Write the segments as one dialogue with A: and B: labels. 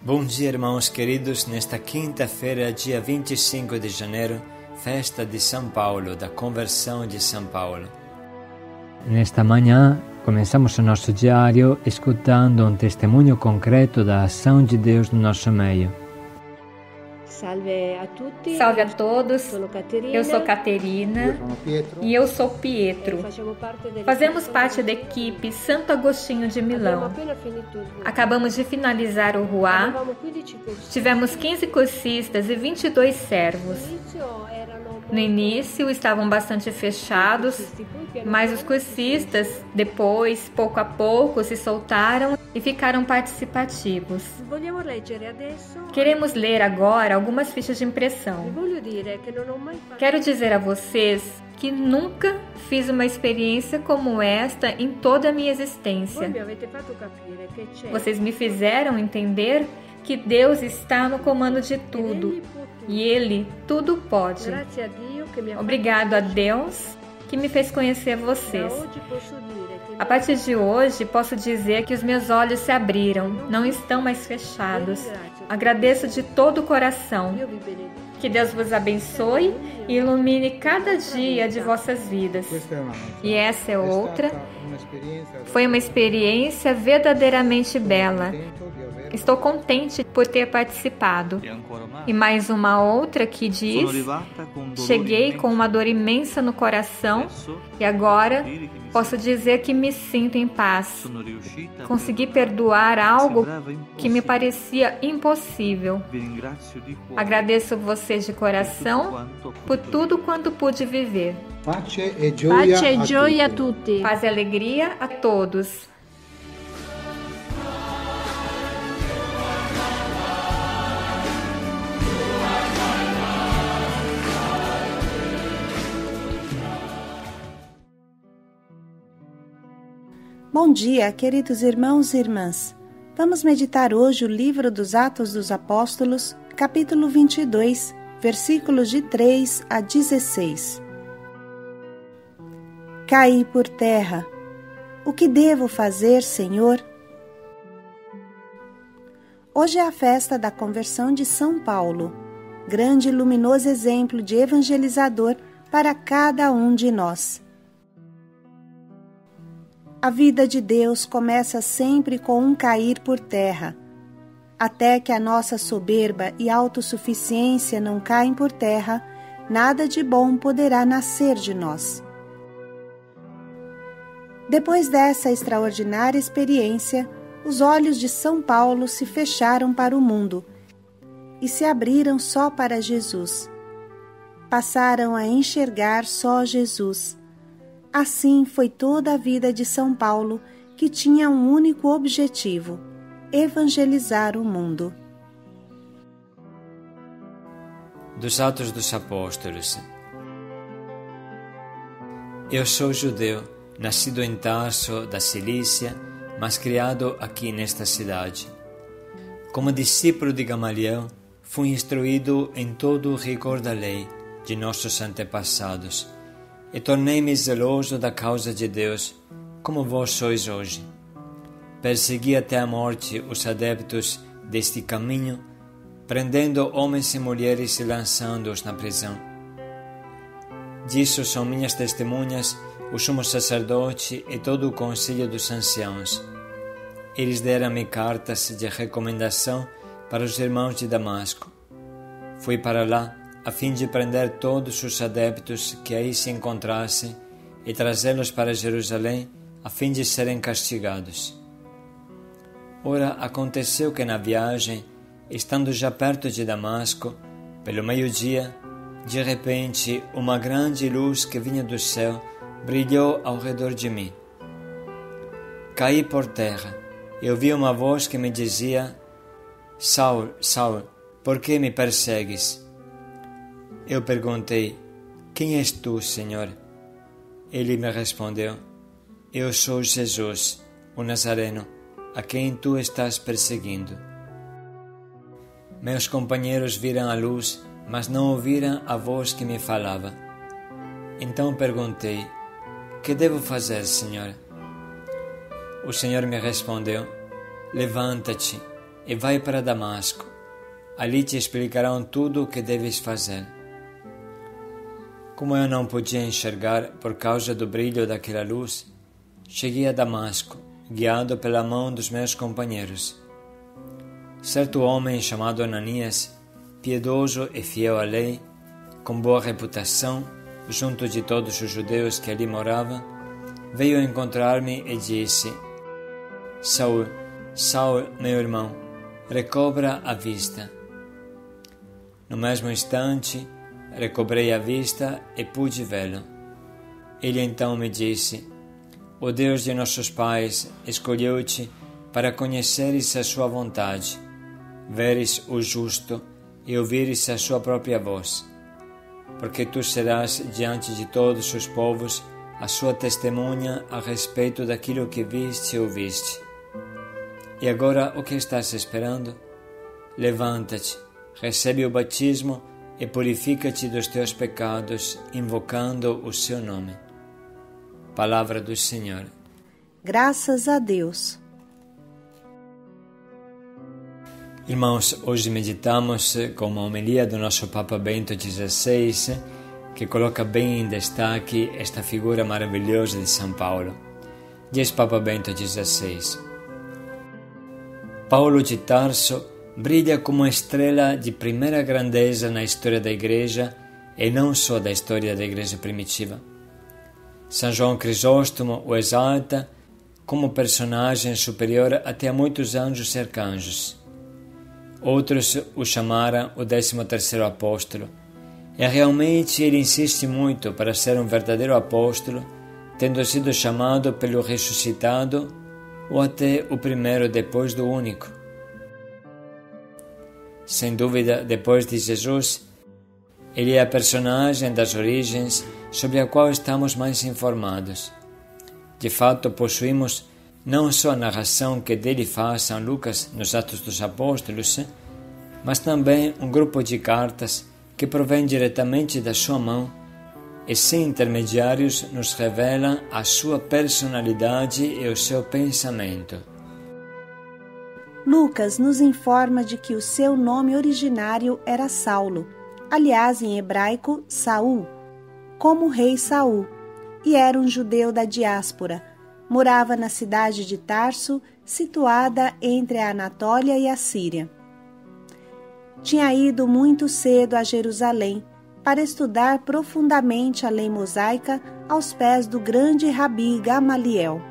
A: Bom dia, irmãos queridos. Nesta quinta-feira, dia 25 de janeiro, festa de São Paulo, da conversão de São Paulo.
B: Nesta manhã, começamos o nosso diário escutando um testemunho concreto da ação de Deus no nosso meio.
C: Salve a todos, eu sou Caterina e eu sou Pietro. Fazemos parte da equipe Santo Agostinho de Milão. Acabamos de finalizar o Ruá, tivemos 15 cursistas e 22 servos. No início estavam bastante fechados, mas os cursistas, depois, pouco a pouco, se soltaram e ficaram participativos. Queremos ler agora algumas fichas de impressão. Quero dizer a vocês que nunca fiz uma experiência como esta em toda a minha existência. Vocês me fizeram entender que Deus está no comando de tudo e Ele tudo pode. Obrigado a Deus que me fez conhecer vocês. A partir de hoje, posso dizer que os meus olhos se abriram, não estão mais fechados. Agradeço de todo o coração. Que Deus vos abençoe e ilumine cada dia de vossas vidas. E essa é outra. Foi uma experiência verdadeiramente bela. Estou contente por ter participado. E mais uma outra que diz: cheguei com uma dor imensa no coração e agora posso dizer que me sinto em paz. Consegui perdoar algo que me parecia impossível. Agradeço vocês de coração por tudo quanto pude viver.
D: Pace e gioia a tutti.
C: Paz e alegria a todos.
E: Bom dia, queridos irmãos e irmãs. Vamos meditar hoje o livro dos Atos dos Apóstolos, capítulo 22, versículos de 3 a 16. Caí por terra. O que devo fazer, Senhor? Hoje é a festa da conversão de São Paulo, grande e luminoso exemplo de evangelizador para cada um de nós. A vida de Deus começa sempre com um cair por terra. Até que a nossa soberba e autossuficiência não caem por terra, nada de bom poderá nascer de nós. Depois dessa extraordinária experiência, os olhos de São Paulo se fecharam para o mundo e se abriram só para Jesus. Passaram a enxergar só Jesus. Assim foi toda a vida de São Paulo, que tinha um único objetivo: evangelizar o mundo.
A: Dos Atos dos Apóstolos. Eu sou judeu, nascido em Tarso, da Cilícia, mas criado aqui nesta cidade. Como discípulo de Gamaliel, fui instruído em todo o rigor da lei de nossos antepassados, e tornei-me zeloso da causa de Deus, como vós sois hoje. Persegui até a morte os adeptos deste caminho, prendendo homens e mulheres e lançando-os na prisão. Disso são minhas testemunhas o sumo sacerdote e todo o conselho dos anciãos. Eles deram-me cartas de recomendação para os irmãos de Damasco. Fui para lá a fim de prender todos os adeptos que aí se encontrassem e trazê-los para Jerusalém, a fim de serem castigados. Ora, aconteceu que na viagem, estando já perto de Damasco, pelo meio-dia, de repente, uma grande luz que vinha do céu brilhou ao redor de mim. Caí por terra e ouvi uma voz que me dizia: Saul, Saul, por que me persegues? Eu perguntei: quem és tu, Senhor? Ele me respondeu: eu sou Jesus, o Nazareno, a quem tu estás perseguindo. Meus companheiros viram a luz, mas não ouviram a voz que me falava. Então perguntei: que devo fazer, Senhor? O Senhor me respondeu: levanta-te, e vai para Damasco. Ali te explicarão tudo o que deves fazer. Como eu não podia enxergar por causa do brilho daquela luz, cheguei a Damasco, guiado pela mão dos meus companheiros. Certo homem chamado Ananias, piedoso e fiel à lei, com boa reputação, junto de todos os judeus que ali moravam, veio encontrar-me e disse: Saul, Saul, meu irmão, recobra a vista. No mesmo instante, recobrei a vista e pude vê-lo. Ele então me disse: O Deus de nossos pais escolheu-te para conheceres a sua vontade, veres o justo e ouvires a sua própria voz, porque tu serás diante de todos os povos a sua testemunha a respeito daquilo que viste e ouviste. E agora o que estás esperando? Levanta-te, recebe o batismo e purifica-te dos teus pecados, invocando o seu nome. Palavra do Senhor.
E: Graças a Deus.
A: Irmãos, hoje meditamos com uma homilia do nosso Papa Bento XVI, que coloca bem em destaque esta figura maravilhosa de São Paulo. Diz Papa Bento XVI: Paulo de Tarso brilha como uma estrela de primeira grandeza na história da Igreja e não só da história da Igreja primitiva. São João Crisóstomo o exalta como personagem superior até a muitos anjos e arcanjos. Outros o chamaram o 13º apóstolo, e realmente ele insiste muito para ser um verdadeiro apóstolo, tendo sido chamado pelo ressuscitado ou até o primeiro depois do único. Sem dúvida, depois de Jesus, ele é a personagem das origens sobre a qual estamos mais informados. De fato, possuímos não só a narração que dele faz São Lucas nos Atos dos Apóstolos, mas também um grupo de cartas que provém diretamente da sua mão e, sem intermediários, nos revelam a sua personalidade e o seu pensamento.
E: Lucas nos informa de que o seu nome originário era Saulo, aliás, em hebraico, Saul, como o rei Saul, e era um judeu da diáspora. Morava na cidade de Tarso, situada entre a Anatólia e a Síria. Tinha ido muito cedo a Jerusalém para estudar profundamente a lei mosaica aos pés do grande rabi Gamaliel.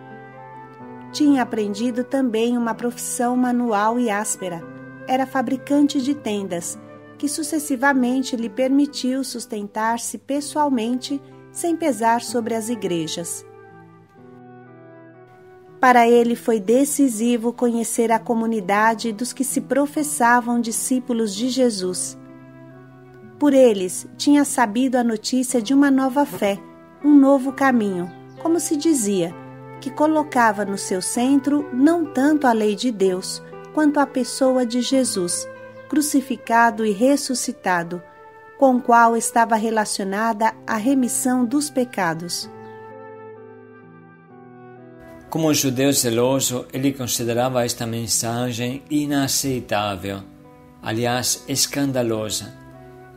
E: Tinha aprendido também uma profissão manual e áspera. Era fabricante de tendas, que sucessivamente lhe permitiu sustentar-se pessoalmente sem pesar sobre as igrejas. Para ele foi decisivo conhecer a comunidade dos que se professavam discípulos de Jesus. Por eles, tinha sabido a notícia de uma nova fé, um novo caminho, como se dizia, que colocava no seu centro não tanto a lei de Deus, quanto a pessoa de Jesus, crucificado e ressuscitado, com o qual estava relacionada a remissão dos pecados.
A: Como judeu zeloso, ele considerava esta mensagem inaceitável, aliás, escandalosa,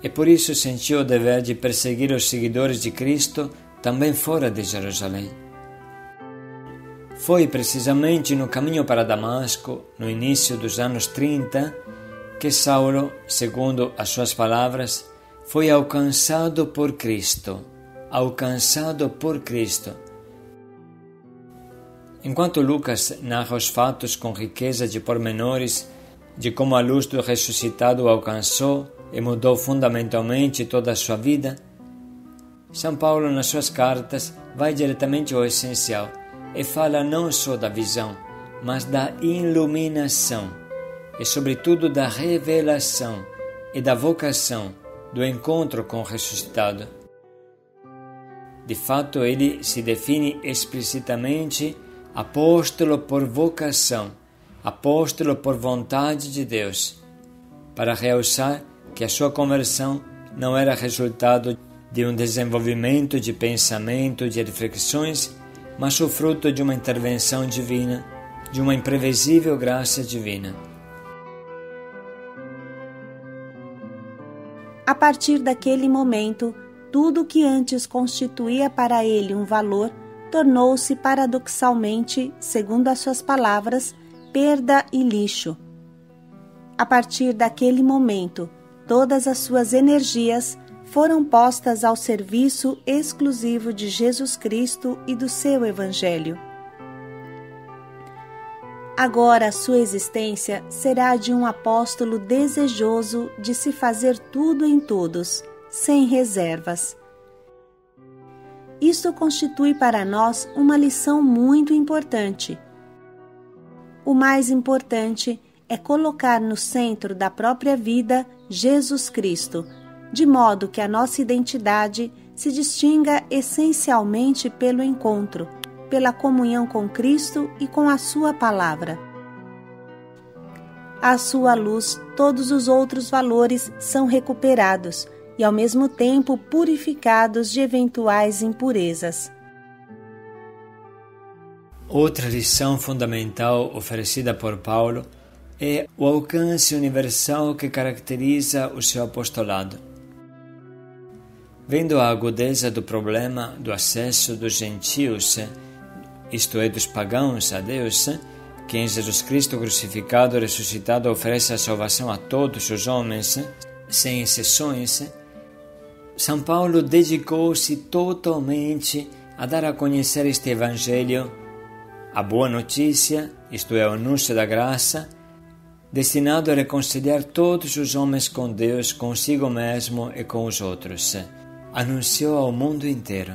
A: e por isso sentiu o dever de perseguir os seguidores de Cristo também fora de Jerusalém. Foi precisamente no caminho para Damasco, no início dos anos 30, que Saulo, segundo as suas palavras, foi alcançado por Cristo. Alcançado por Cristo. Enquanto Lucas narra os fatos com riqueza de pormenores de como a luz do ressuscitado o alcançou e mudou fundamentalmente toda a sua vida, São Paulo, nas suas cartas, vai diretamente ao essencial e fala não só da visão, mas da iluminação e, sobretudo, da revelação e da vocação do encontro com o ressuscitado. De fato, ele se define explicitamente apóstolo por vocação, apóstolo por vontade de Deus, para realçar que a sua conversão não era resultado de um desenvolvimento de pensamento, de reflexões, mas o fruto de uma intervenção divina, de uma imprevisível graça divina.
E: A partir daquele momento, tudo que antes constituía para ele um valor tornou-se paradoxalmente, segundo as suas palavras, perda e lixo. A partir daquele momento, todas as suas energias foram postas ao serviço exclusivo de Jesus Cristo e do seu Evangelho. Agora a sua existência será de um apóstolo desejoso de se fazer tudo em todos, sem reservas. Isto constitui para nós uma lição muito importante. O mais importante é colocar no centro da própria vida Jesus Cristo, de modo que a nossa identidade se distinga essencialmente pelo encontro, pela comunhão com Cristo e com a sua palavra. À sua luz, todos os outros valores são recuperados e, ao mesmo tempo, purificados de eventuais impurezas.
A: Outra lição fundamental oferecida por Paulo é o alcance universal que caracteriza o seu apostolado. Vendo a agudeza do problema do acesso dos gentios, isto é, dos pagãos a Deus, que em Jesus Cristo crucificado e ressuscitado oferece a salvação a todos os homens, sem exceções, São Paulo dedicou-se totalmente a dar a conhecer este Evangelho, a boa notícia, isto é, o anúncio da graça, destinado a reconciliar todos os homens com Deus, consigo mesmo e com os outros. Anunciou ao mundo inteiro.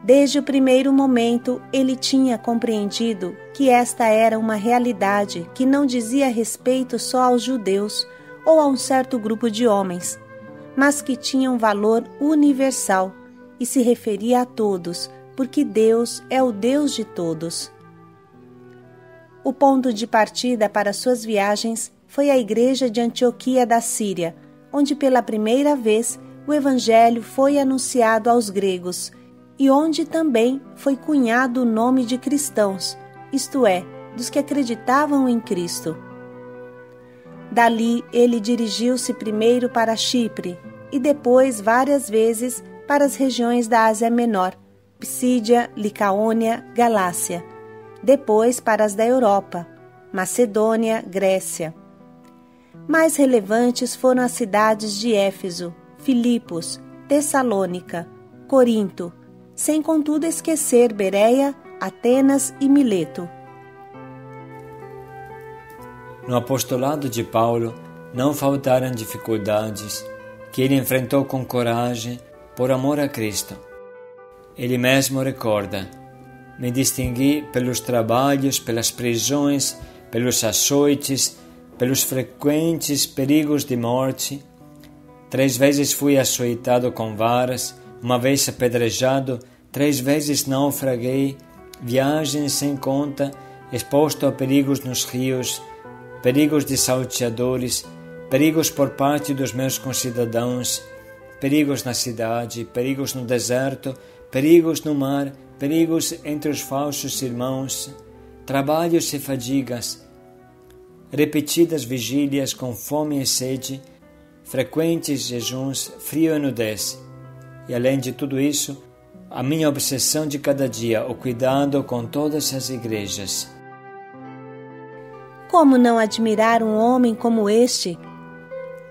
E: Desde o primeiro momento, ele tinha compreendido que esta era uma realidade que não dizia respeito só aos judeus ou a um certo grupo de homens, mas que tinha um valor universal e se referia a todos, porque Deus é o Deus de todos. O ponto de partida para suas viagens foi a igreja de Antioquia da Síria, onde pela primeira vez o Evangelho foi anunciado aos gregos e onde também foi cunhado o nome de cristãos, isto é, dos que acreditavam em Cristo. Dali ele dirigiu-se primeiro para Chipre e depois várias vezes para as regiões da Ásia Menor, Psídia, Licaônia, Galácia, depois para as da Europa, Macedônia, Grécia. Mais relevantes foram as cidades de Éfeso, Filipos, Tessalônica, Corinto, sem contudo esquecer Bereia, Atenas e Mileto.
A: No apostolado de Paulo não faltaram dificuldades que ele enfrentou com coragem por amor a Cristo. Ele mesmo recorda: me distingui pelos trabalhos, pelas prisões, pelos açoites, pelos frequentes perigos de morte. 3 vezes fui açoitado com varas, 1 vez apedrejado, 3 vezes naufraguei, viagens sem conta, exposto a perigos nos rios, perigos de salteadores, perigos por parte dos meus concidadãos, perigos na cidade, perigos no deserto, perigos no mar, perigos entre os falsos irmãos, trabalhos e fadigas, repetidas vigílias com fome e sede, frequentes jejuns, frio e nudez. E além de tudo isso, a minha obsessão de cada dia, o cuidado com todas as igrejas.
E: Como não admirar um homem como este?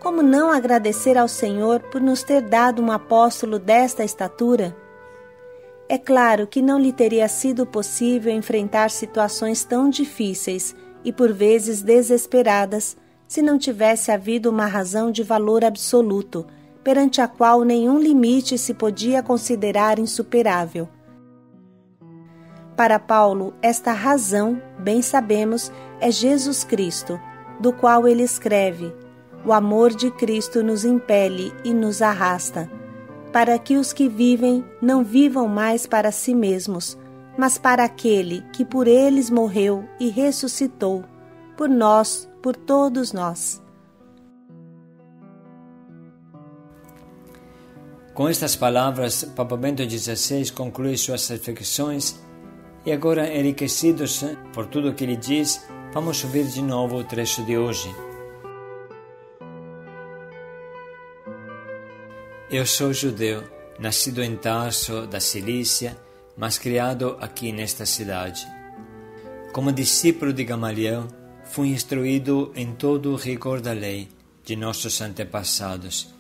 E: Como não agradecer ao Senhor por nos ter dado um apóstolo desta estatura? É claro que não lhe teria sido possível enfrentar situações tão difíceis e por vezes desesperadas se não tivesse havido uma razão de valor absoluto, perante a qual nenhum limite se podia considerar insuperável. Para Paulo, esta razão, bem sabemos, é Jesus Cristo, do qual ele escreve: o amor de Cristo nos impele e nos arrasta, para que os que vivem não vivam mais para si mesmos, mas para aquele que por eles morreu e ressuscitou, por nós, por todos nós.
A: Com estas palavras, Papa Bento XVI conclui suas reflexões e agora, enriquecidos por tudo o que ele diz, vamos ouvir de novo o trecho de hoje. Eu sou judeu, nascido em Tarso, da Cilícia, mas criado aqui nesta cidade. Como discípulo de Gamaliel, fui instruído em todo o rigor da lei de nossos antepassados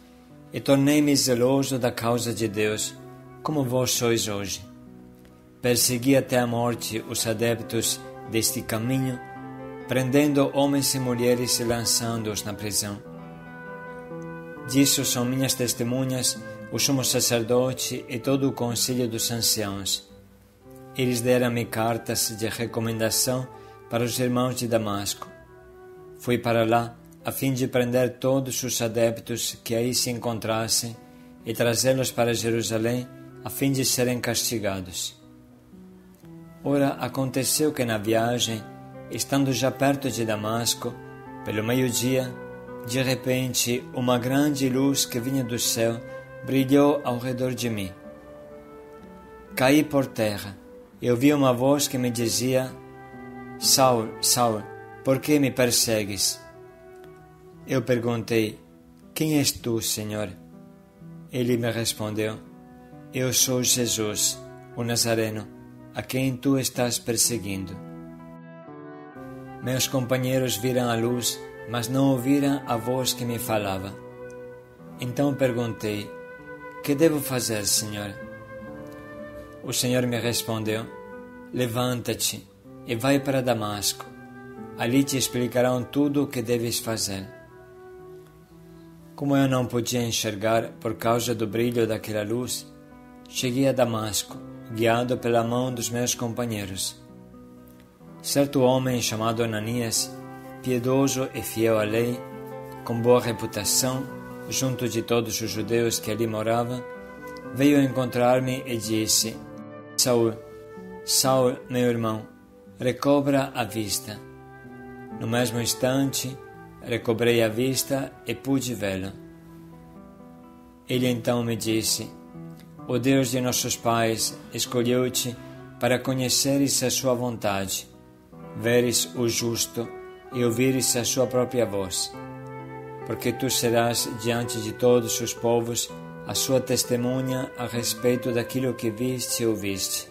A: e tornei-me zeloso da causa de Deus, como vós sois hoje. Persegui até a morte os adeptos deste caminho, prendendo homens e mulheres e lançando-os na prisão. Disso são minhas testemunhas o sumo sacerdote e todo o conselho dos anciãos. Eles deram-me cartas de recomendação para os irmãos de Damasco. Fui para lá a fim de prender todos os adeptos que aí se encontrassem e trazê-los para Jerusalém a fim de serem castigados. Ora, aconteceu que na viagem, estando já perto de Damasco, pelo meio-dia, de repente uma grande luz que vinha do céu brilhou ao redor de mim. Caí por terra e ouvi uma voz que me dizia: Saul, Saul, por que me persegues? Eu perguntei: Quem és tu, Senhor? Ele me respondeu: Eu sou Jesus, o Nazareno, a quem tu estás perseguindo. Meus companheiros viram a luz, mas não ouviram a voz que me falava. Então perguntei: Que devo fazer, Senhor? O Senhor me respondeu: Levanta-te e vai para Damasco. Ali te explicarão tudo o que deves fazer. Como eu não podia enxergar por causa do brilho daquela luz, cheguei a Damasco, guiado pela mão dos meus companheiros. Certo homem chamado Ananias, piedoso e fiel à lei, com boa reputação, junto de todos os judeus que ali moravam, veio encontrar-me e disse: Saul, Saul, meu irmão, recobra a vista. No mesmo instante, recobrei a vista e pude vê-lo. Ele então me disse: O Deus de nossos pais escolheu-te para conheceres a sua vontade, veres o justo e ouvires a sua própria voz, porque tu serás diante de todos os povos a sua testemunha a respeito daquilo que viste e ouviste.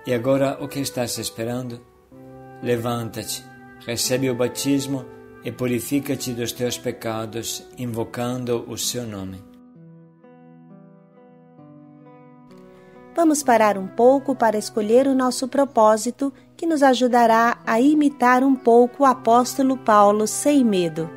A: E agora o que estás esperando? Levanta-te, recebe o batismo e purifica-te dos teus pecados, invocando o seu nome.
E: Vamos parar um pouco para escolher o nosso propósito, que nos ajudará a imitar um pouco o apóstolo Paulo sem medo.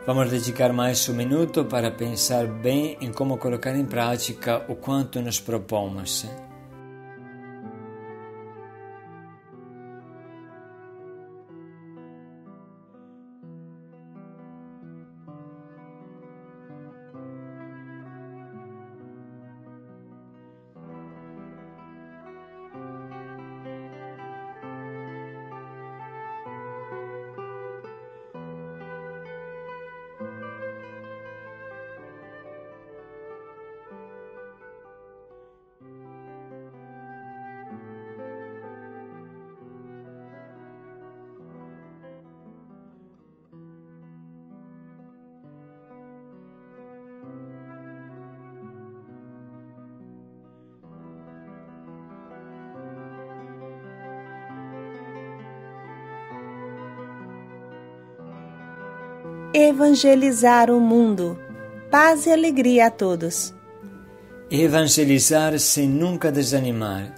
A: Vamos dedicar mais um minuto para pensar bem em como colocar em prática o quanto nos propomos.
E: evangelizar o mundo. Paz e alegria a todos.
A: Evangelizar sem nunca desanimar.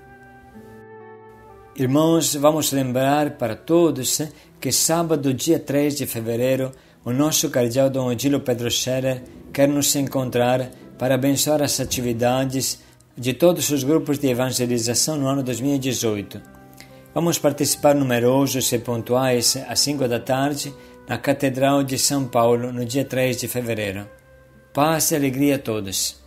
A: Irmãos, vamos lembrar para todos que sábado, dia 3 de fevereiro, o nosso cardeal Dom Odilo Pedro Scherer quer nos encontrar para abençoar as atividades de todos os grupos de evangelização no ano 2018. Vamos participar numerosos e pontuais às 5 da tarde na Catedral de São Paulo no dia 3 de fevereiro. Paz e alegria a todos.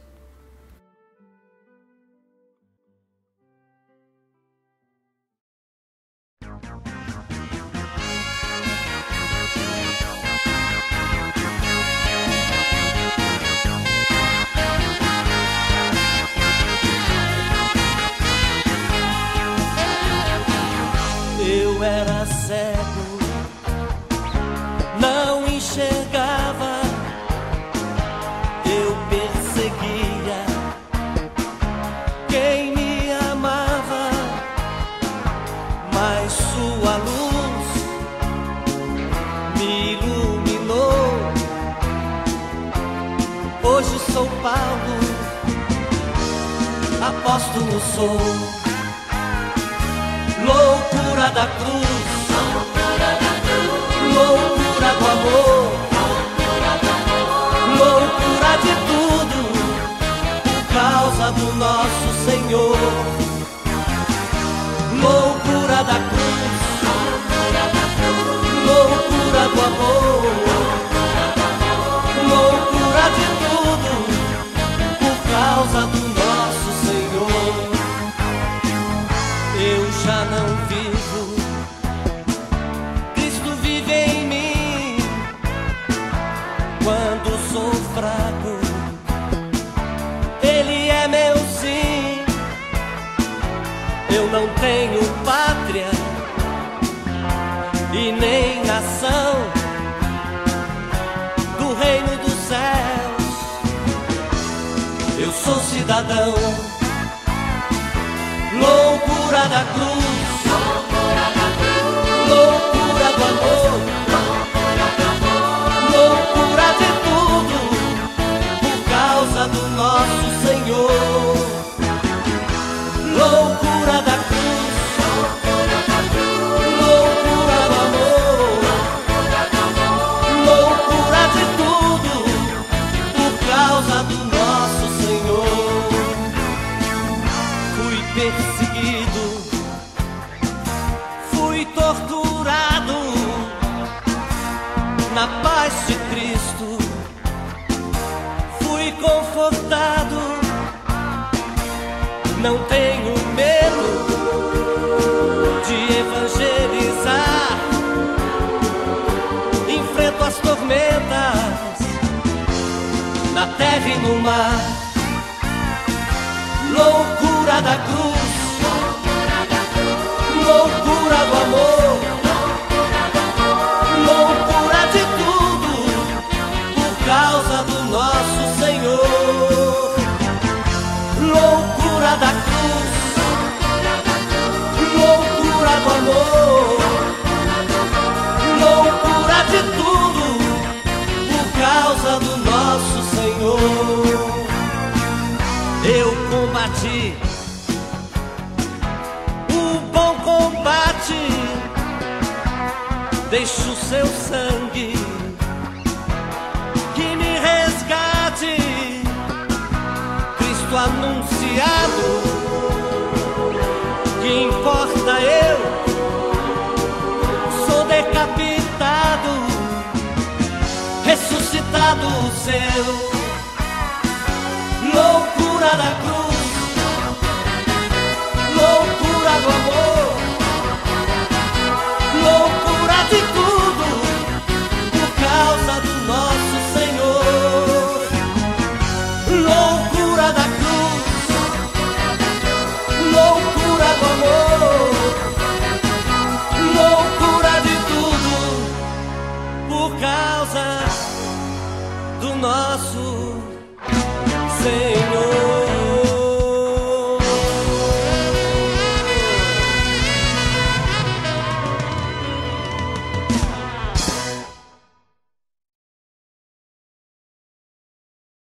F: Eu era cego, não enxergava, eu perseguia quem me amava, mas sua luz me iluminou. Hoje sou Paulo, apóstolo sou. Loucura da cruz, loucura do amor, loucura de tudo, por causa do nosso Senhor. Loucura da cruz, loucura do amor, loucura de tudo, por causa do nosso Senhor. Eu já não vivo, Cristo vive em mim. Quando sou fraco, Ele é meu sim. Eu não tenho pátria e nem nação do reino dos céus. Eu sou cidadão. Loucura da cruz, loucura do amor, loucura de tudo, por causa do nosso Senhor. Loucura da cruz, loucura do amor, loucura de tudo, por causa do nosso Senhor. Fui perseguido, fui torturado, na paz de Cristo fui confortado. Não tenho medo de evangelizar, enfrento as tormentas na terra e no mar. Loucura da cruz, loucura do amor, loucura de tudo, por causa do nosso Senhor. Loucura da cruz, loucura do amor, loucura de tudo, por causa do nosso Senhor. Eu combati o bom combate, deixo o seu sangue que me resgate. Cristo anunciado, que importa eu sou decapitado, ressuscitado seu. Loucura da cruz, loucura do amor, loucura de tudo, por causa do nosso Senhor. Loucura da cruz, loucura do amor, loucura de tudo, por causa do nosso Senhor.